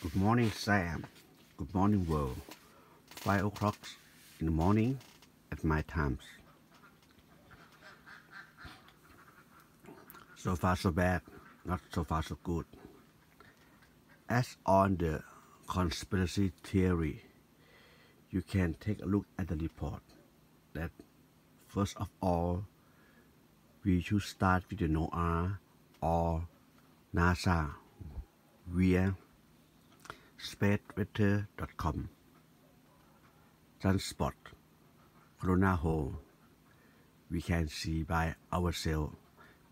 Good morning, Sam. Good morning, world. 5 o'clock in the morning at my times. So far so bad, not so far so good. As on the conspiracy theory, you can take a look at the report that first of all, we should start with the NOAA or NASA via spaceweather.com. Sunspot, corona hole, we can see by ourselves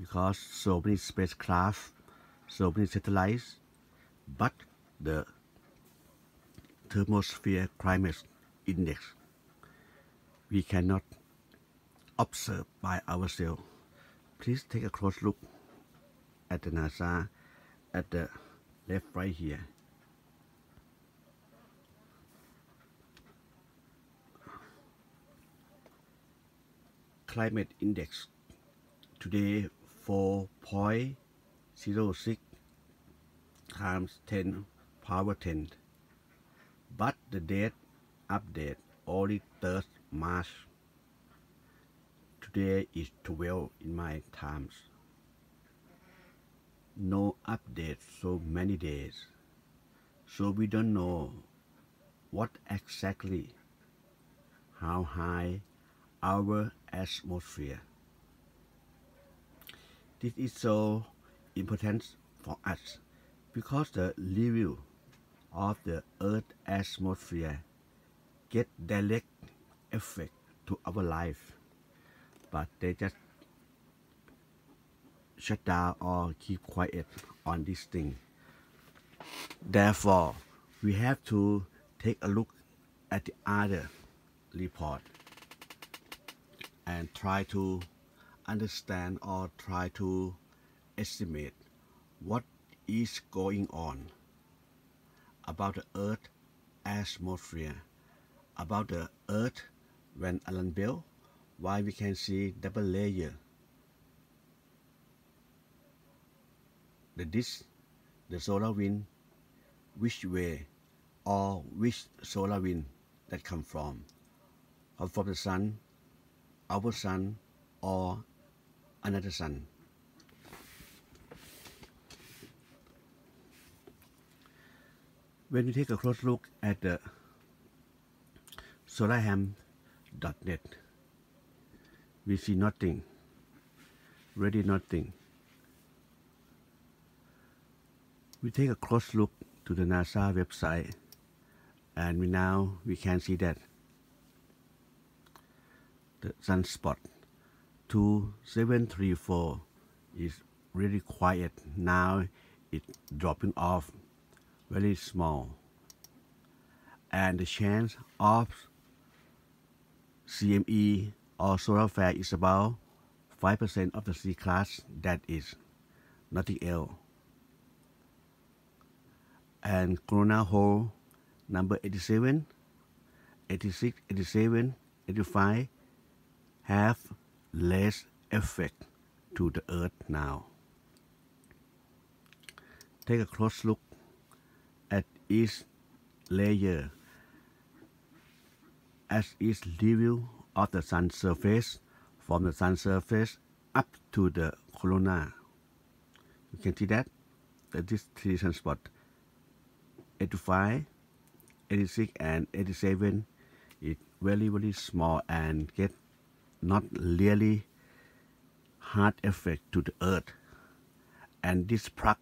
because so many spacecraft, so many satellites, but the thermosphere climate index we cannot observe by ourselves. Please take a close look at the NASA at the left right here. Climate index today 4.06 times 10 power 10, but the date update only 3rd March. Today is 12 in my times. No update so many days, so we don't know what exactly how high our atmosphere. This is so important for us because the review of the Earth atmosphere get direct effect to our life, but they just shut down or keep quiet on this thing. Therefore, we have to take a look at the other report and try to understand or try to estimate what is going on about the Earth atmosphere, about the Earth when Alan Bell, why we can see double layer, the disk, the solar wind, which way or which solar wind that come from the sun, our sun, or another sun. When we take a close look at the solarham.net, we see nothing, really nothing. We take a close look to the NASA website, and now we can see that the sunspot 2734 is really quiet. Now it's dropping off very small, and the chance of CME or solar flare is about 5% of the C class. That is nothing else. And corona hole number 87, 86, 87, 85 have less effect to the Earth now. Take a close look at each layer as each review of the sun surface, from the sun surface up to the corona. You can see that this three sunspot 85, 86 and 87 is very small and get not really hard effect to the Earth. And this plug,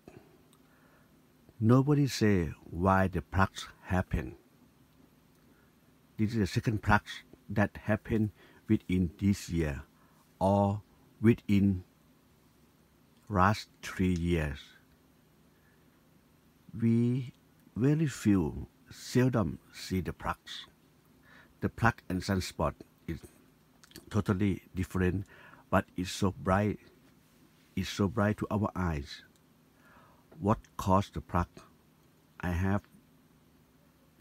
nobody say why the plugs happen. This is the second plug that happened within this year or within last 3 years. We very few, seldom see the plugs. The plug and sunspot is totally different, but it's so bright. It's so bright to our eyes. What caused the plug? I have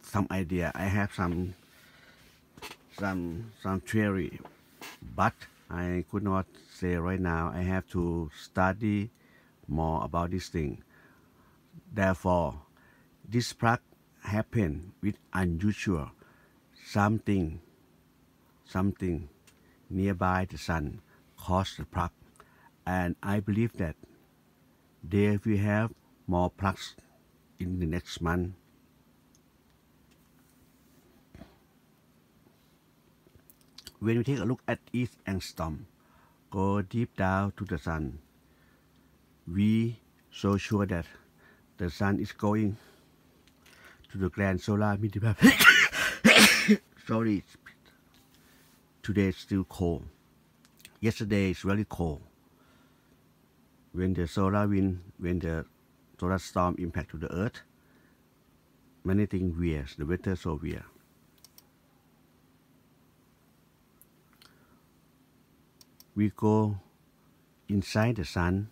some idea. I have some theory, but I could not say right now. I have to study more about this thing. Therefore, This plug happened with unusual something nearby the sun caused the plug, and I believe that there will have more plugs in the next month. When we take a look at east angstrom, go deep down to the sun, we so sure that the sun is going to the grand solar minimum. Sorry, today is still cold. Yesterday is very cold. When the solar storm impact to the earth, many things weird. The weather so weird. We go inside the sun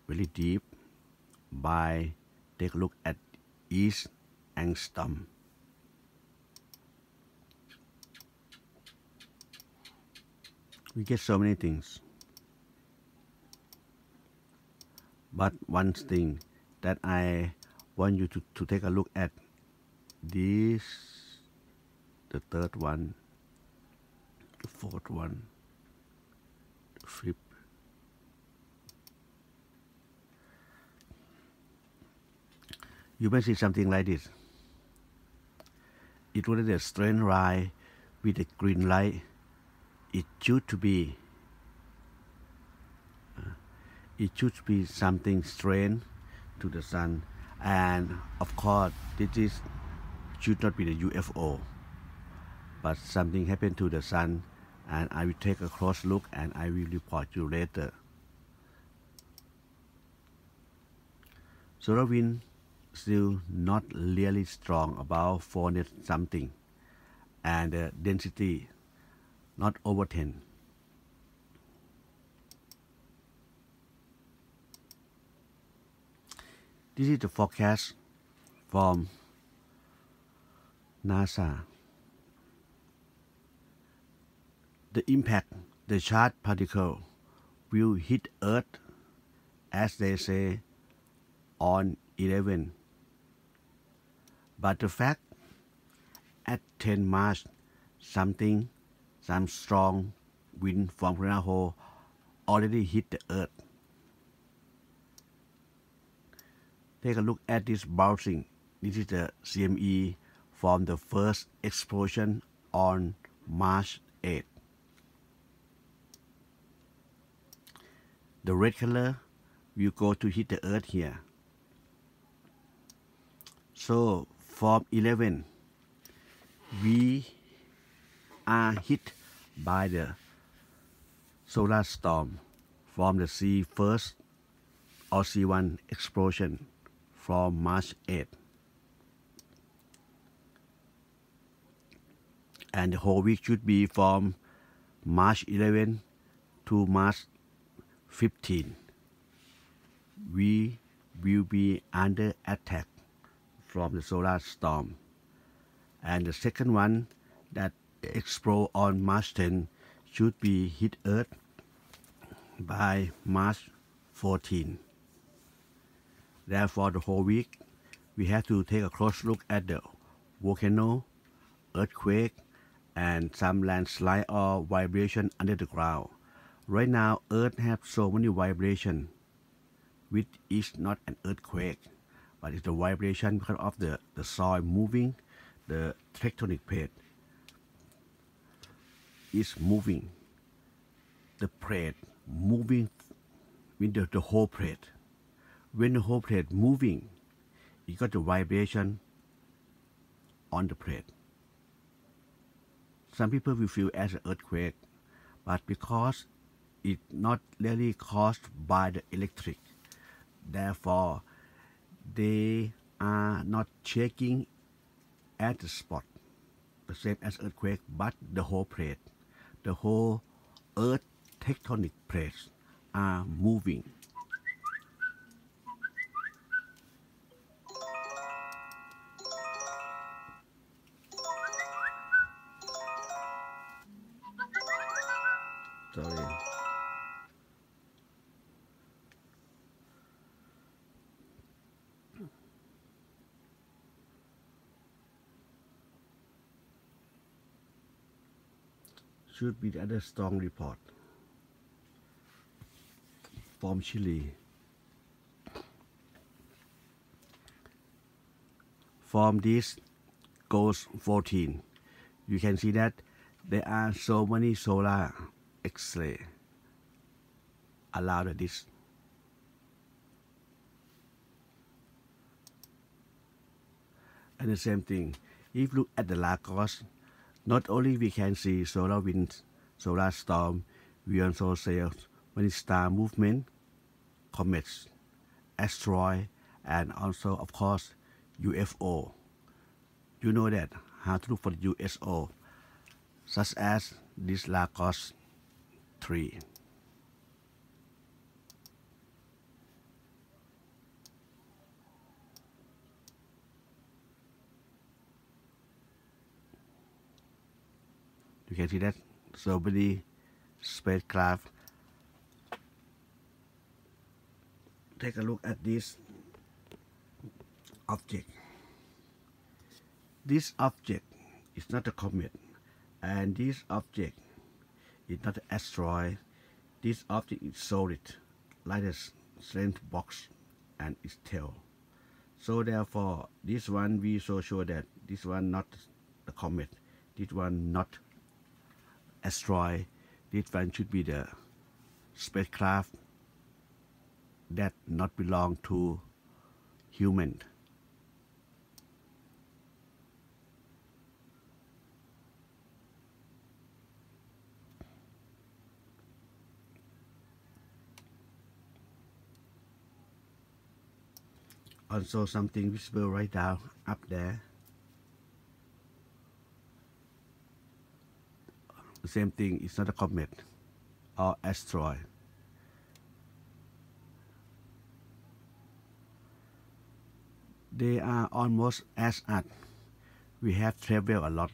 very deep by take a look at east angstrom. We get so many things. But one thing that I want you to take a look at, this, the third one, the fourth one, the fifth. You may see something like this. It was a straight line with a green light. It should be something strange to the sun, and of course this should not be the UFO, but something happened to the sun, and I will take a close look and I will report you later. Solar wind still not really strong, about 400 something, and the density not over 10. This is the forecast from NASA. The impact, the charged particle will hit Earth, as they say, on 11. But the fact, at 10 March, some strong wind from Kona already hit the Earth. Take a look at this bouncing. This is the CME from the first explosion on March 8. The red color will go to hit the Earth here. So from 11, we are hit by the solar storm from the C1 or C1 explosion from March 8. And the whole week should be from March 11 to March 15. We will be under attack from the solar storm. And the second one that explode on March 10 should be hit Earth by March 14. Therefore, the whole week we have to take a close look at the volcano, earthquake, and some landslide or vibration under the ground. Right now, Earth has so many vibrations, which is not an earthquake, but it's the vibration because of the soil moving, the tectonic plate is moving, the plate moving with the whole plate. When the whole plate moving, it got the vibration on the plate. Some people will feel as an earthquake, but because it's not really caused by the electric, therefore they are not shaking at the spot, the same as earthquake, but the whole plate, the whole earth tectonic plates are moving. Sorry. should be the other strong report from Chile. From this ghost 14, you can see that there are so many solar X-ray around this. And the same thing, if you look at the Lagos, not only we can see solar wind, solar storm, we also see many star movement, comets, asteroid, and also of course UFO. You know that how to look for the UFO, such as this Lagos 3. You can see that so many spacecraft. Take a look at this object. This object is not a comet, and this object is not an asteroid. This object is solid, like a slant box and its tail. So therefore, this one we so sure that this one not the comet, this one not asteroid, this one should be the spacecraft that not belong to human. Also something visible right down up there. The same thing, it's not a comet or asteroid. They are almost as us. We have traveled a lot.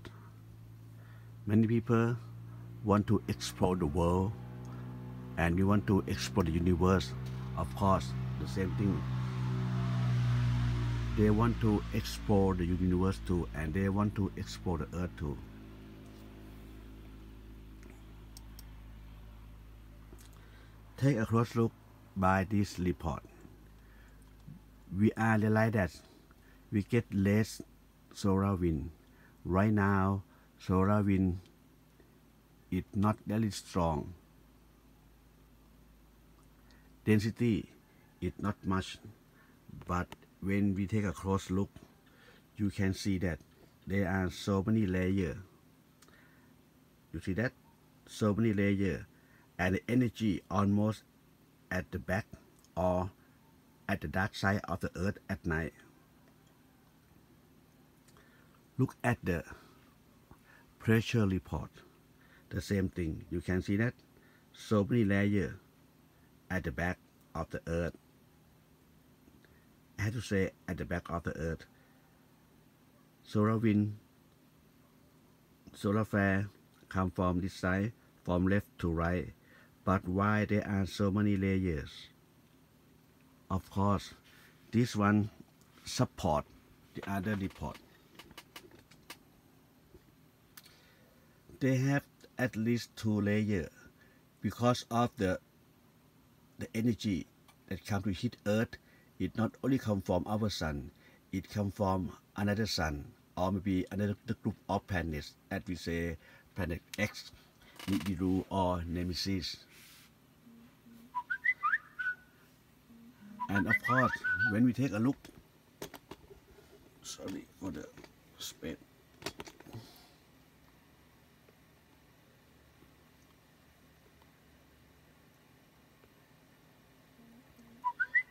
Many people want to explore the world, and we want to explore the universe. Of course, the same thing. They want to explore the universe too, and they want to explore the earth too. Take a close look by this report. We are realize that we get less solar wind. Right now, solar wind is not very strong. Density is not much, but when we take a close look, you can see that there are so many layers. You see that? So many layers, and the energy almost at the back or at the dark side of the earth at night. Look at the pressure report. The same thing. You can see that so many layers at the back of the earth. I have to say at the back of the earth. Solar wind, solar flare come from this side, from left to right. But why there are so many layers? Of course, this one support the other report. They have at least 2 layers because of the energy that come to hit Earth. It not only come from our sun, it come from another sun, or maybe another group of planets, as we say planet X, Nibiru, or Nemesis. And of course, when we take a look, sorry for the space.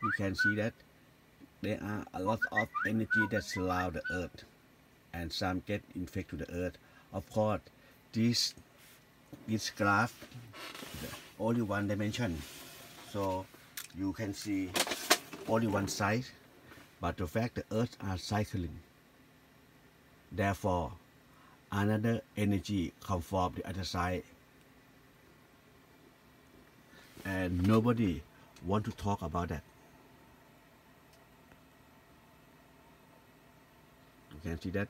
You can see that there are a lot of energy that surround the earth, and some get infected to the earth. Of course, this graph only one dimension, so you can see only one side, but the fact the earth are cycling. Therefore, another energy come from the other side, and nobody want to talk about that. You can see that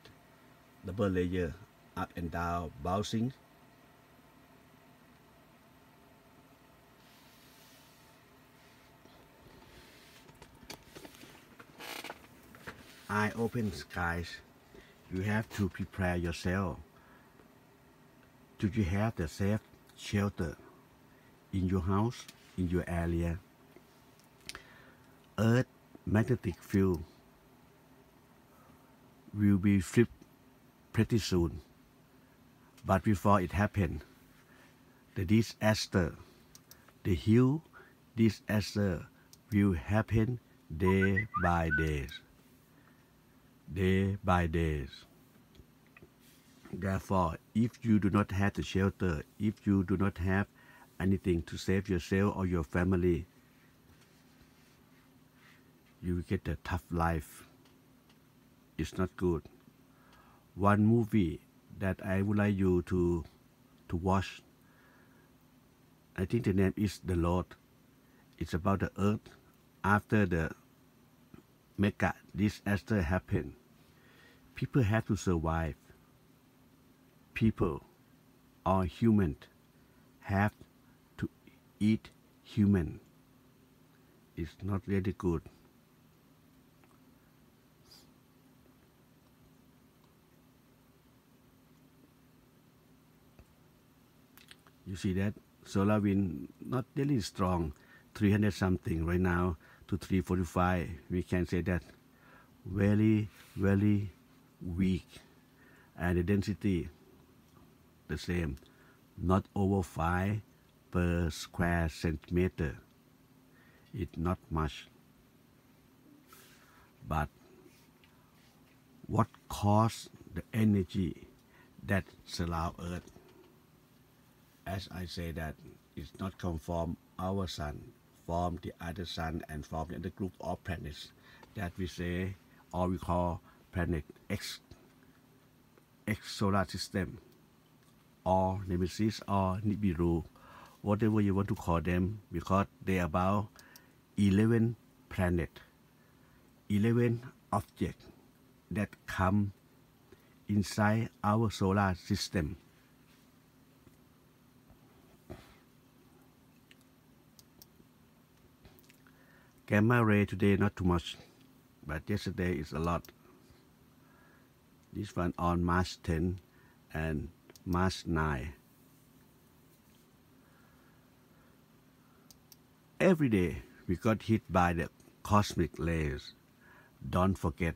double layer up and down bouncing. eye-open skies, you have to prepare yourself. Do you have the safe shelter in your house, in your area? Earth magnetic field will be flipped pretty soon. But before it happens, the disaster, the huge disaster will happen day by day. Day by day. Therefore, if you do not have the shelter, if you do not have anything to save yourself or your family, you will get a tough life. It's not good. One movie that I would like you to watch, I think the name is The Lord. It's about the earth after the mega disaster happened. People have to survive. People or human have to eat human. It's not really good. You see that? Solar wind not really strong, 300 something right now to 345. We can say that very, very weak. And the density, the same, not over 5 per square centimeter. It's not much. But what caused the energy that surround Earth? As I say that it's not come from our sun, from the other sun and from the other group of planets that we say or we call planet X solar system or Nemesis or Nibiru, whatever you want to call them, because they are about 11 planets, 11 objects that come inside our solar system. Gamma ray today not too much, but yesterday is a lot. This one on March 10 and March 9. Every day we got hit by the cosmic rays. Don't forget,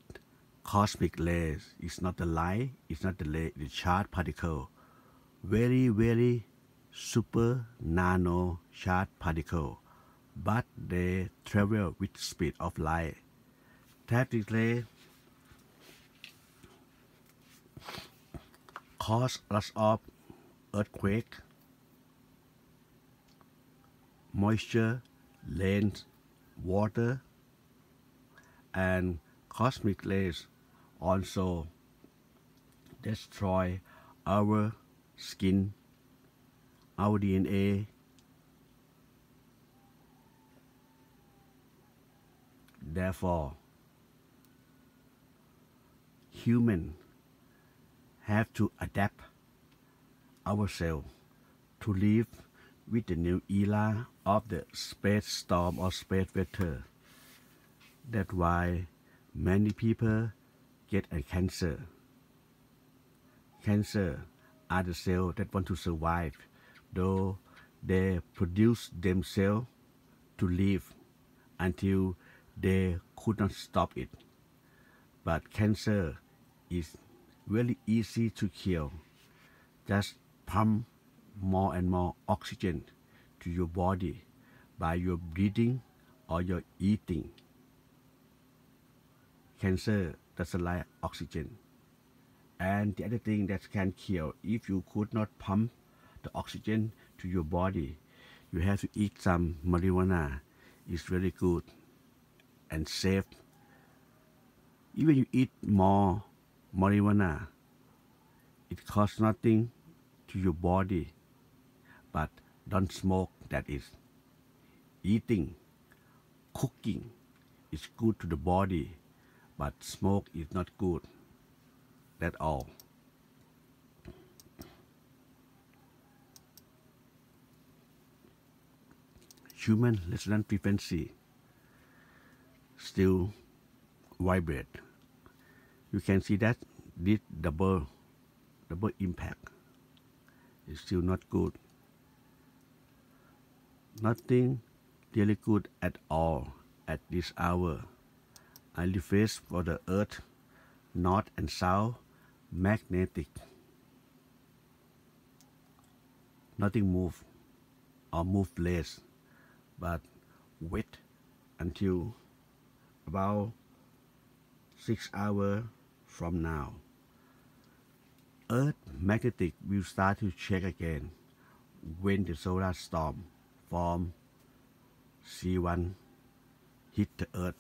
cosmic rays is not the light, it's not the charged particle. Very, very super nano charged particle. But they travel with the speed of light. Traffic ray cause lots of earthquake, moisture, rain, water, and cosmic rays also destroy our skin, our DNA. Therefore, humans have to adapt ourselves to live with the new era of the space storm or space weather. That's why many people get a cancer. Cancer are the cells that want to survive, though they produce themselves to live until they could not stop it. But cancer is very easy to kill. Just pump more and more oxygen to your body by your breathing or your eating. Cancer doesn't like oxygen. And the other thing that can kill, if you could not pump the oxygen to your body, you have to eat some marijuana. It's very good and safe. Even you eat more marijuana, it costs nothing to your body, but don't smoke, that is. Eating, cooking is good to the body, but smoke is not good. That's all. Human resonance frequency still vibrate you can see that this double impact is still not good. Nothing really good at all at this hour. I refresh for the Earth, north and south, magnetic. Nothing move or move less, but wait until about 6 hours from now. Earth magnetic will start to check again when the solar storm form C1 hit the Earth.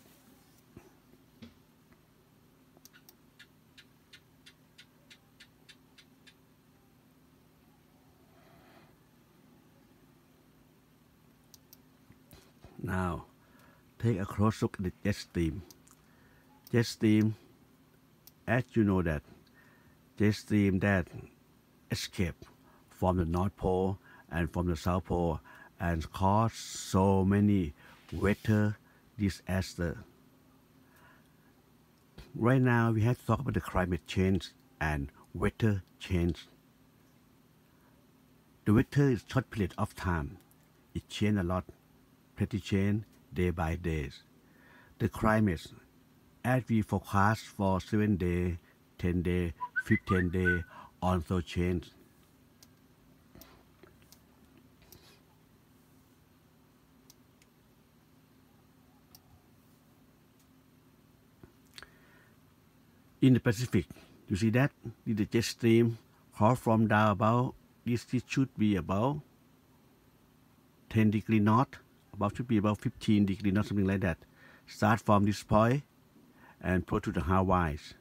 Now, take a close look at the jet stream. Jet stream, as you know that, jet stream that escape from the North Pole and from the South Pole and cause so many weather disaster. Right now, we have to talk about the climate change and weather change. The weather is short period of time. It change a lot. Pretty change day by day. The climate, as we forecast for 7 days, 10 days, 15 days, also change. In the Pacific, you see that the jet stream cross from down about this should be about 10 degrees north. Should be about 15 degrees north, something like that. Start from this point and go to the Hawaii's.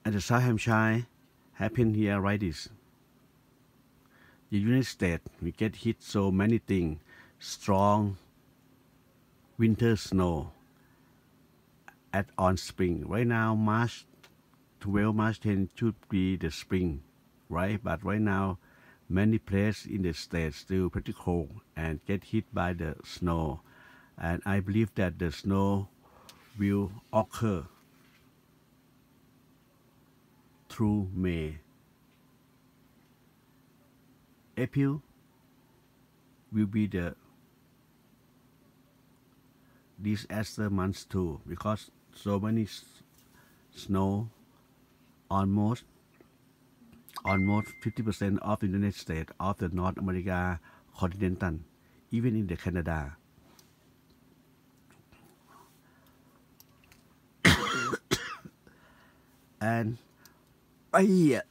And the South Hampshire happen here like this. The United States, we get hit so many things. Strong winter snow on spring. Right now, March 12, March 10 should be the spring, right? But right now, many places in the States still pretty cold and get hit by the snow. And I believe that the snow will occur through May. April will be the disaster months too, because so many snow, almost 50% of the United States, of the North America continental, even in the Canada. And right here,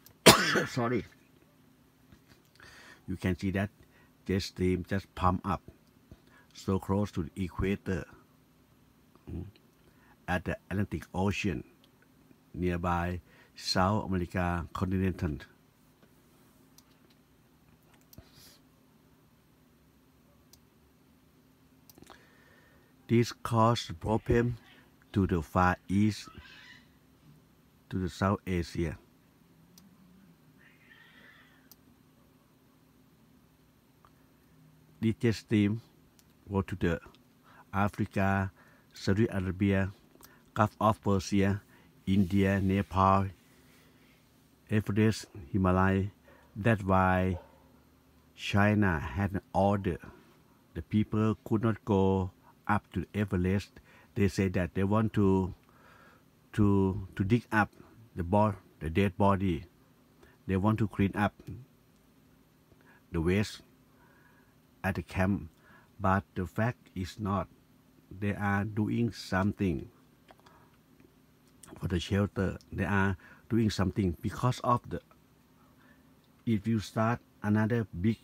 sorry, you can see that jet stream just pump up so close to the equator at the Atlantic Ocean nearby South America continental. This caused problem to the Far East, to the South Asia. This jet stream go to the Africa, Saudi Arabia, Gulf of Persia, India, Nepal, Everest, Himalaya. That's why China had an order. The people could not go up to Everest. They say that they want to dig up the dead body. They want to clean up the waste at the camp. But the fact is not. They are doing something for the shelter. They are doing something because of the. If you start another big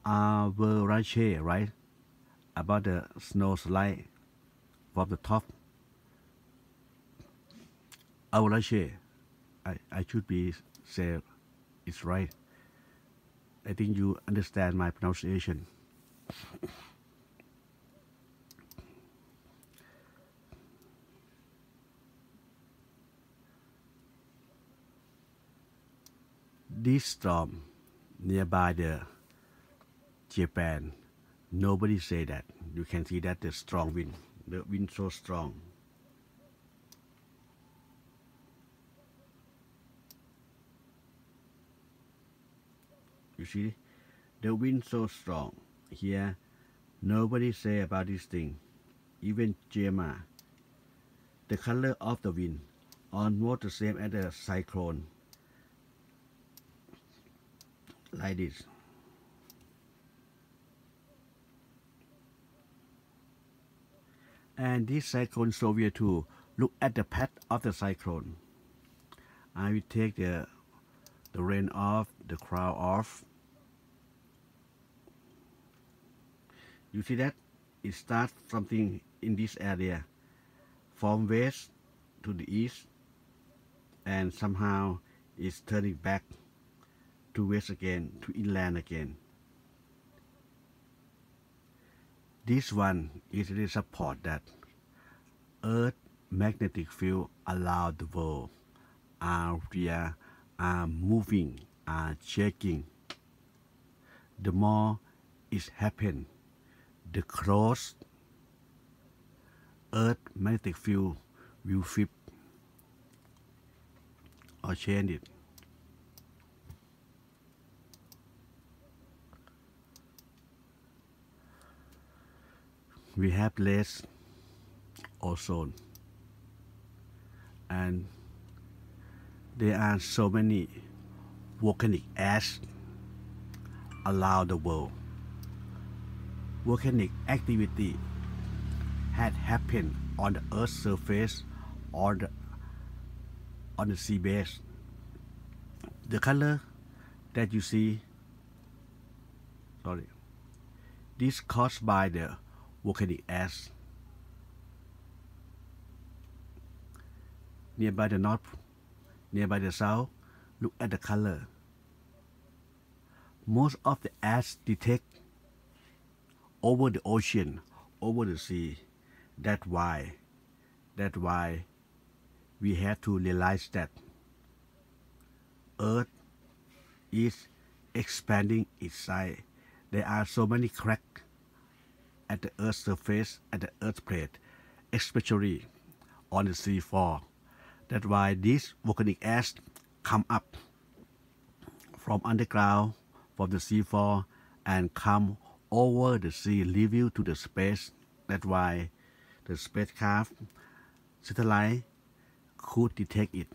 avalanche, right? About the snow slide from the top. Avalanche. I should be say it's right. I think you understand my pronunciation. This storm nearby the Japan, nobody say that. You can see that the strong wind The wind so strong. You see, the wind so strong. Here, nobody say about this thing. Even Gemma. The color of the wind almost the same as the cyclone. Like this. And this cyclone so weird too. Look at the path of the cyclone. I will take the rain off, the cloud off. You see that? It starts something in this area from west to the east, and somehow it's turning back to west again, to inland again. This one is really support that Earth magnetic field around the world are moving, are shaking. The more it happens, the close Earth magnetic field will flip or change it. We have less ozone, and there are so many volcanic ash around the world. Volcanic activity had happened on the Earth's surface or on the sea base. The color that you see, this caused by the volcanic ash. Nearby the north, nearby the south, look at the color. Most of the ash detect over the ocean, over the sea. That's why we have to realize that Earth is expanding its size. There are so many cracks at the Earth's surface, at the Earth's plate, especially on the sea floor. That's why this volcanic ash come up from underground, from the sea floor, and come over the sea, reveal to the space. That's why the spacecraft, satellite, could detect it.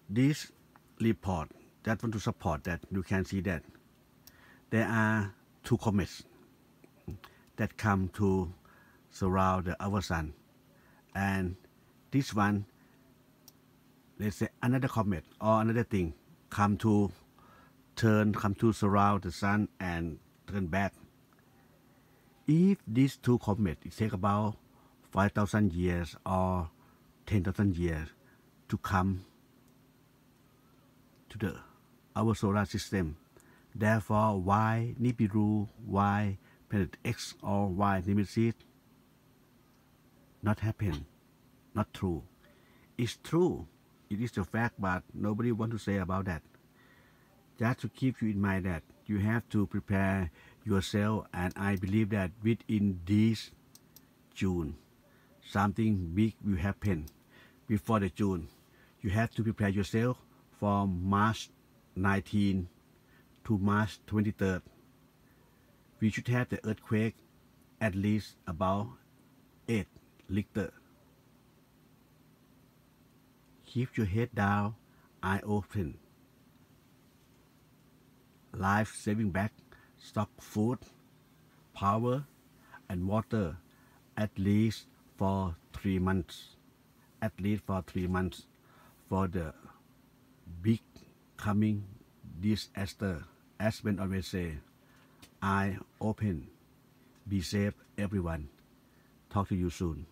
This report that want to support that, you can see that there are two comets that come to surround our sun, and this one, let's say another comet or another thing come to surround the sun and turn back. If these two comets, it take about 5,000 years or 10,000 years to come to our solar system. Therefore, why Nibiru, why Planet X, or why Nemesis not happen? Not true. It's true. It is a fact, but nobody want to say about that. Just to keep you in mind that you have to prepare yourself, and I believe that within this June, something big will happen. Before the June, you have to prepare yourself from March 19 to March 23rd. We should have the earthquake at least about 8 Richter. Keep your head down, eye open. Life saving bag, stock food, power, and water at least for 3 months. At least for 3 months for the big coming disaster. As Ben always say, eye open. Be safe, everyone. Talk to you soon.